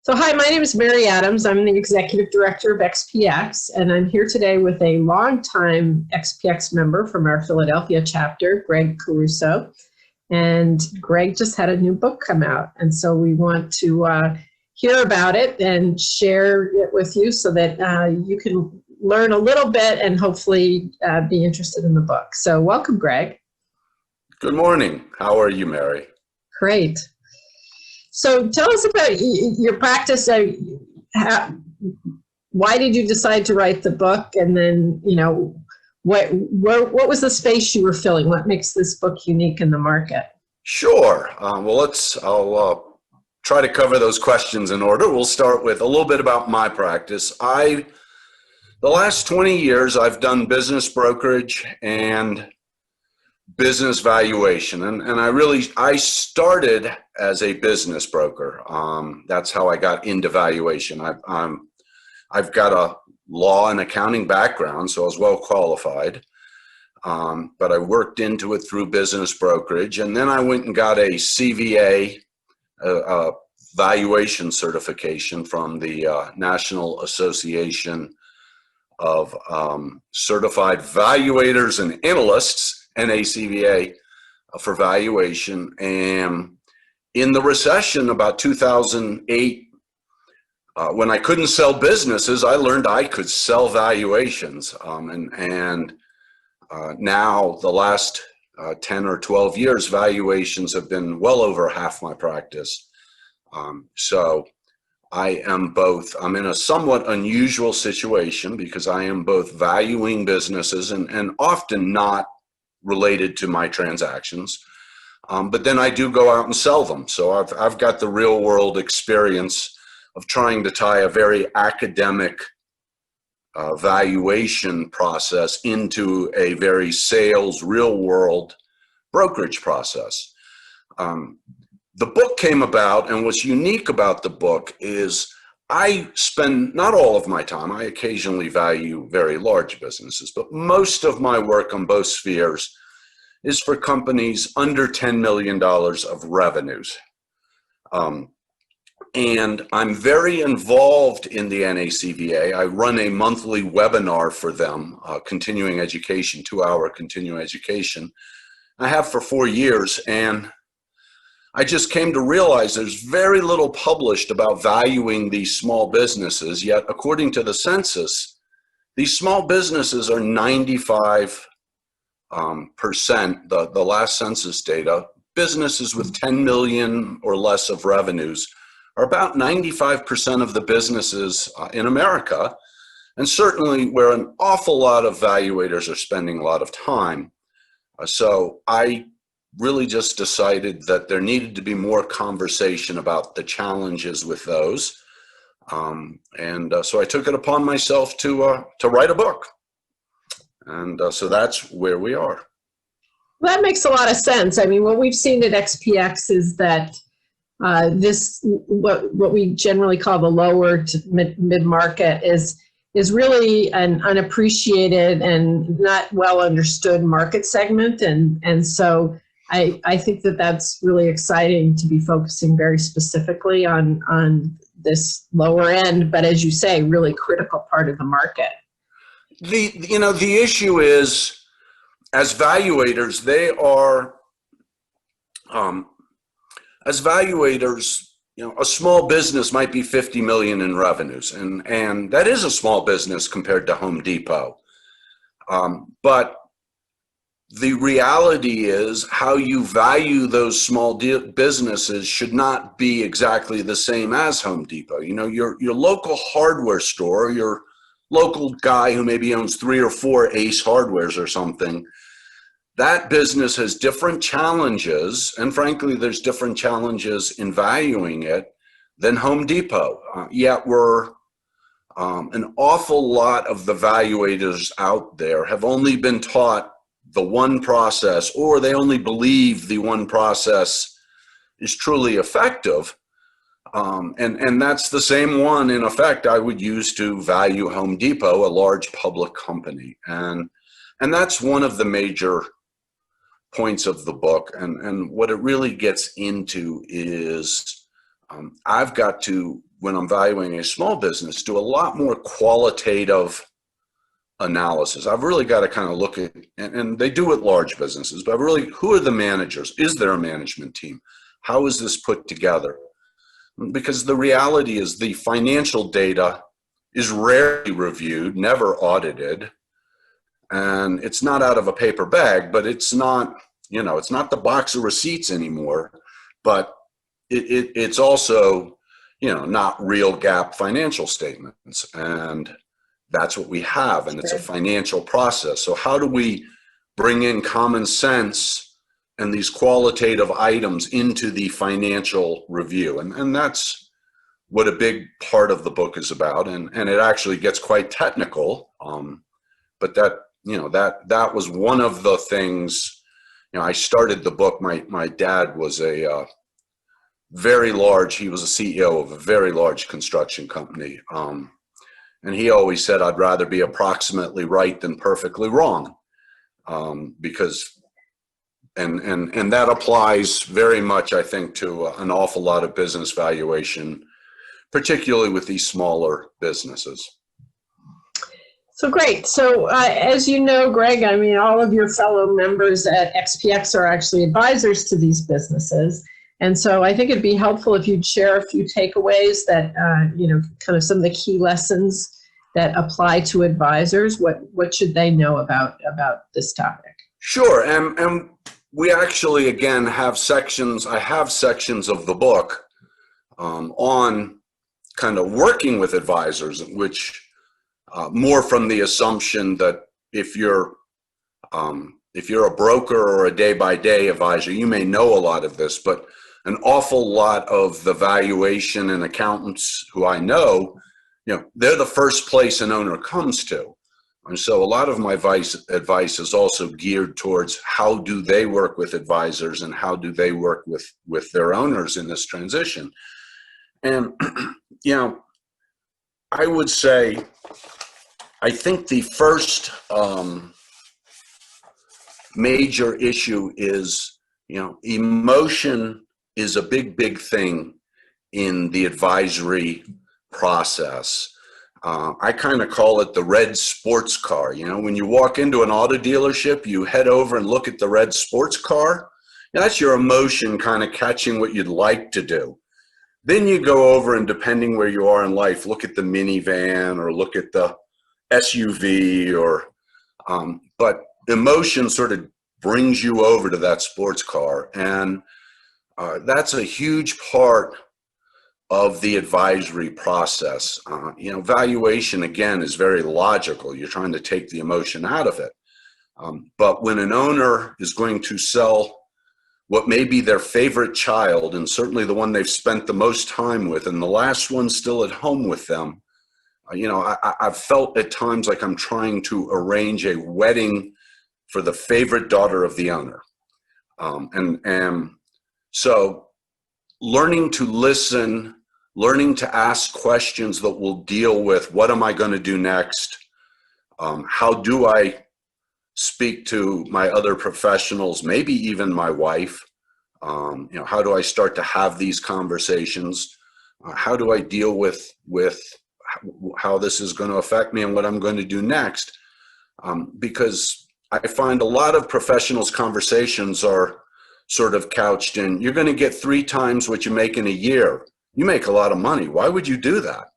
So hi, my name is Mary Adams. I'm the Executive Director of XPX, and I'm here today with a longtime XPX member from our Philadelphia chapter, Greg Caruso. And Greg just had a new book come out, and so we want to hear about it and share it with you so that you can learn a little bit and hopefully be interested in the book. So welcome, Greg. Good morning. How are you, Mary? Great. So tell us about your practice. Why did you decide to write the book? And then, what was the space you were filling? What makes this book unique in the market? Sure. I'll try to cover those questions in order. We'll start with a little bit about my practice. The last 20 years, I've done business brokerage and business valuation. And I started as a business broker. That's how I got into valuation. I've got a law and accounting background, so I was well qualified. But I worked into it through business brokerage. And then I went and got a CVA, a valuation certification from the National Association of Certified Valuators and Analysts, NACVA, for valuation. And in the recession about 2008, when I couldn't sell businesses, I learned I could sell valuations. Now the last 10 or 12 years, valuations have been well over half my practice. So I am both, I'm in a somewhat unusual situation because I am both valuing businesses and often not related to my transactions. But then I do go out and sell them. So I've got the real world experience of trying to tie a very academic valuation process into a very sales, real world brokerage process. The book came about, and what's unique about the book is I spend not all of my time, I occasionally value very large businesses, but most of my work on both spheres is for companies under $10 million of revenues. And I'm very involved in the NACVA. I run a monthly webinar for them, continuing education, 2-hour continuing education. I have for 4 years, and I just came to realize there's very little published about valuing these small businesses, yet according to the census, these small businesses are 95%, the last census data. Businesses with 10 million or less of revenues are about 95% of the businesses in America, and certainly where an awful lot of valuators are spending a lot of time. So I really just decided that there needed to be more conversation about the challenges with those. So I took it upon myself to write a book. And so that's where we are. Well, that makes a lot of sense. I mean, what we've seen at XPX is that what we generally call the lower to mid-market is really an unappreciated and not well understood market segment. And so I think that that's really exciting to be focusing very specifically on this lower end, but as you say, really critical part of the market. The issue is, as valuators, as valuators, a small business might be 50 million in revenues, and that is a small business compared to Home Depot. But the reality is how you value those small businesses should not be exactly the same as Home Depot. Your local hardware store, your local guy who maybe owns 3 or 4 Ace Hardwares or something, that business has different challenges, and frankly, there's different challenges in valuing it than Home Depot. Yet an awful lot of the valuators out there have only been taught the one process, or they only believe the one process is truly effective. And that's the same one, in effect, I would use to value Home Depot, a large public company. And that's one of the major points of the book. And what it really gets into is I've got to when I'm valuing a small business, do a lot more qualitative analysis. I've really got to kind of look at, and they do at large businesses, but really, who are the managers? Is there a management team? How is this put together? Because the reality is the financial data is rarely reviewed, never audited, and it's not out of a paper bag, but it's not, it's not the box of receipts anymore, but it's also, not real GAAP financial statements. And that's what we have, and it's a financial process. So how do we bring in common sense and these qualitative items into the financial review? And that's what a big part of the book is about. And it actually gets quite technical. But that was one of the things, I started the book. My dad was he was a CEO of a very large construction company. And he always said, I'd rather be approximately right than perfectly wrong, because, and that applies very much, I think, to an awful lot of business valuation, particularly with these smaller businesses. So great. So as you know, Greg, I mean, all of your fellow members at XPX are actually advisors to these businesses. And so I think it'd be helpful if you'd share a few takeaways that, kind of some of the key lessons that apply to advisors. What should they know about this topic? Sure. And we actually, again, have sections. I have sections of the book on kind of working with advisors, which more from the assumption that if you're a broker or a day-by-day advisor, you may know a lot of this, but an awful lot of the valuation and accountants who I know, they're the first place an owner comes to. And so a lot of my advice is also geared towards how do they work with advisors and how do they work with their owners in this transition. And, I would say, I think the first major issue is, emotion is a big thing in the advisory process. I kind of call it the red sports car. When you walk into an auto dealership, you head over and look at the red sports car. That's your emotion kind of catching what you'd like to do. Then you go over and, depending where you are in life, look at the minivan or look at the SUV but emotion sort of brings you over to that sports car. And that's a huge part of the advisory process. Valuation, again, is very logical. You're trying to take the emotion out of it. But when an owner is going to sell what may be their favorite child, and certainly the one they've spent the most time with, and the last one still at home with them, I've felt at times like I'm trying to arrange a wedding for the favorite daughter of the owner. And so learning to listen, learning to ask questions that will deal with what am I going to do next? How do I speak to my other professionals, maybe even my wife? How do I start to have these conversations? How do I deal with how this is going to affect me and what I'm going to do next? Because I find a lot of professionals' conversations are sort of couched in, you're going to get 3 times what you make in a year. You make a lot of money. Why would you do that?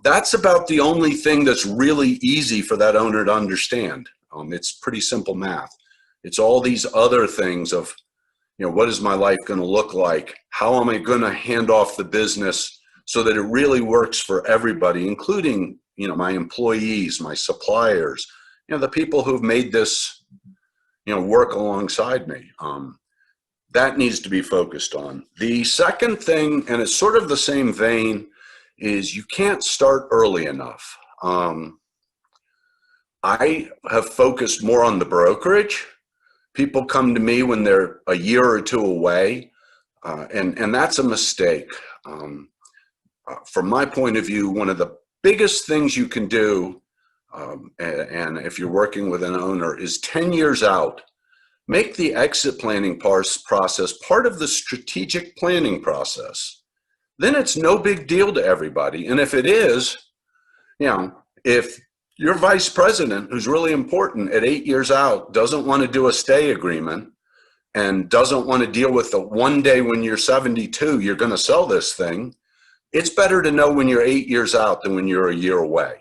That's about the only thing that's really easy for that owner to understand. It's pretty simple math. It's all these other things of, what is my life going to look like? How am I going to hand off the business so that it really works for everybody, including, my employees, my suppliers, the people who've made this, work alongside me. That needs to be focused on. The second thing, and it's sort of the same vein, is you can't start early enough. I have focused more on the brokerage. People come to me when they're a year or 2 away, and that's a mistake. From my point of view, one of the biggest things you can do, and if you're working with an owner, is 10 years out. Make the exit planning process part of the strategic planning process. then it's no big deal to everybody. And if it is, if your vice president, who's really important at 8 years out, doesn't want to do a stay agreement and doesn't want to deal with the one day when you're 72, you're going to sell this thing, it's better to know when you're 8 years out than when you're a year away.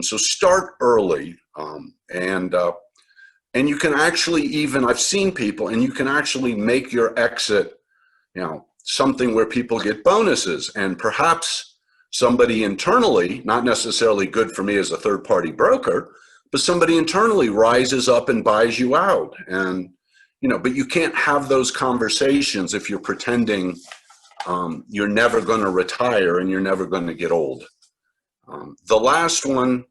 So start early, and you can actually I've seen people, and you can actually make your exit, something where people get bonuses, and perhaps somebody internally, not necessarily good for me as a third-party broker, but somebody internally rises up and buys you out. And, but you can't have those conversations if you're pretending you're never going to retire and you're never going to get old. The last one,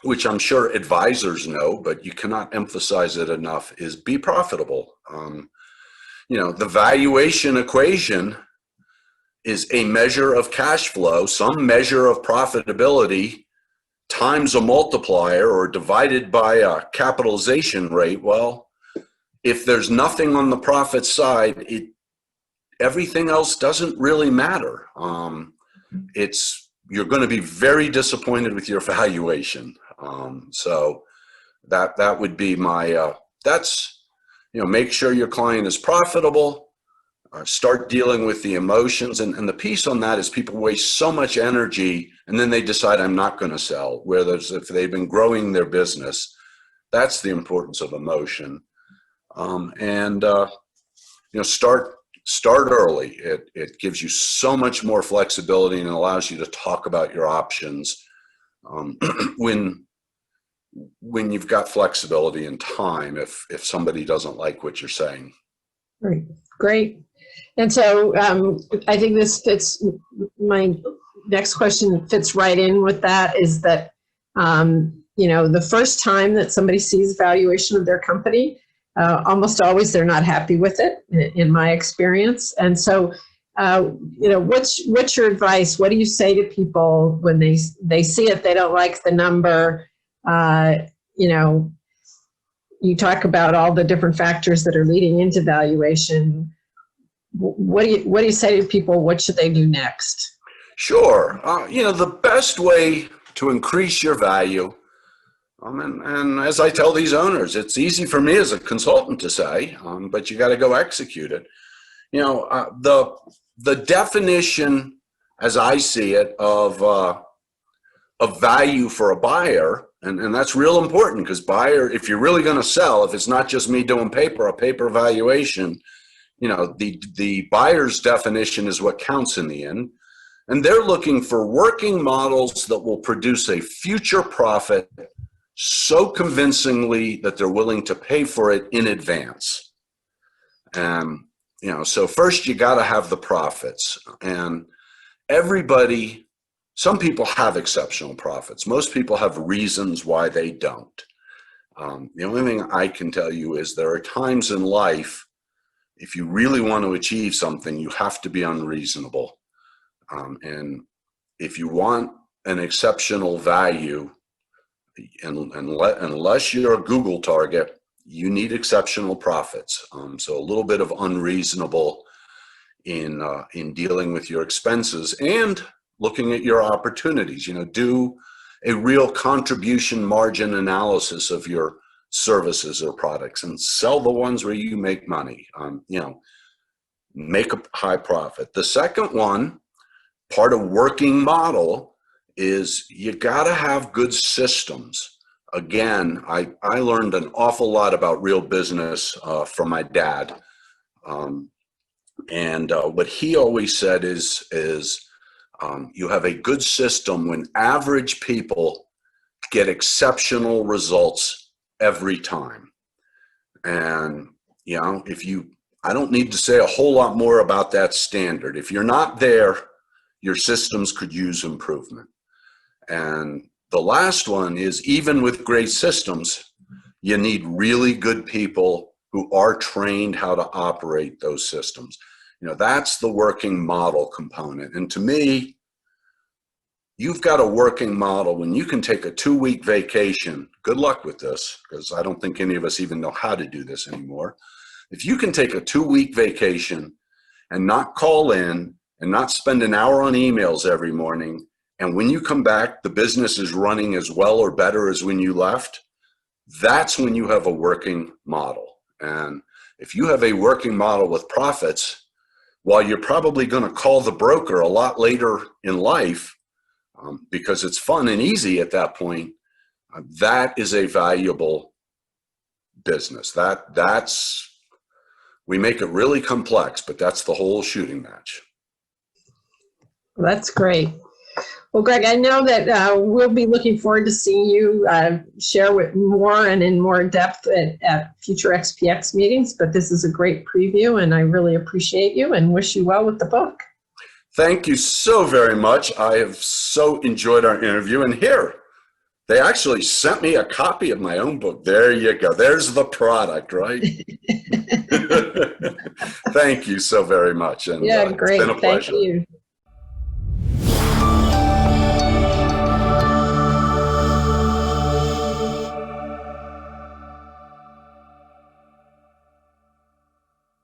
which I'm sure advisors know, but you cannot emphasize it enough, is be profitable. The valuation equation is a measure of cash flow, some measure of profitability times a multiplier or divided by a capitalization rate. Well, if there's nothing on the profit side, everything else doesn't really matter. You're going to be very disappointed with your valuation. So that would be my, make sure your client is profitable, start dealing with the emotions. And the piece on that is people waste so much energy and then they decide I'm not going to sell, whereas if they've been growing their business, that's the importance of emotion. Start early. It gives you so much more flexibility and allows you to talk about your options when you've got flexibility and time, if somebody doesn't like what you're saying. Great. And so I think this fits, my next question fits right in with that, is that, the first time that somebody sees valuation of their company, almost always they're not happy with it, in my experience. And so, what's your advice? What do you say to people when they see it, they don't like the number? You talk about all the different factors that are leading into valuation. What do you say to people? What should they do next? Sure. The best way to increase your value, and as I tell these owners, it's easy for me as a consultant to say, but you got to go execute it. The definition, as I see it, of value for a buyer, and that's real important, because buyer, if you're really going to sell, if it's not just me doing a paper valuation, the buyer's definition is what counts in the end. And they're looking for working models that will produce a future profit so convincingly that they're willing to pay for it in advance. So first you got to have the profits. And some people have exceptional profits. Most people have reasons why they don't. The only thing I can tell you is there are times in life, if you really want to achieve something, you have to be unreasonable. And if you want an exceptional value, unless you're a Google target, you need exceptional profits. So a little bit of unreasonable in dealing with your expenses and looking at your opportunities. Do a real contribution margin analysis of your services or products and sell the ones where you make money. Make a high profit. The second one, part of working model, is you got to have good systems. Again, I learned an awful lot about real business from my dad. What he always said is you have a good system when average people get exceptional results every time. And, I don't need to say a whole lot more about that standard. If you're not there, your systems could use improvement. And the last one is, even with great systems, you need really good people who are trained how to operate those systems. That's the working model component. And to me, you've got a working model when you can take a 2-week vacation. Good luck with this, because I don't think any of us even know how to do this anymore. If you can take a 2-week vacation and not call in and not spend an hour on emails every morning, and when you come back, the business is running as well or better as when you left, that's when you have a working model. And if you have a working model with profits, while you're probably going to call the broker a lot later in life, because it's fun and easy at that point, that is a valuable business. We make it really complex, but that's the whole shooting match. That's great. Well, Greg, I know that we'll be looking forward to seeing you share with more and in more depth at future XPX meetings, but this is a great preview, and I really appreciate you and wish you well with the book. Thank you so very much. I have so enjoyed our interview, and here, they actually sent me a copy of my own book. There you go. There's the product, right? Thank you so very much. And, yeah, great. It's been a pleasure. Thank you.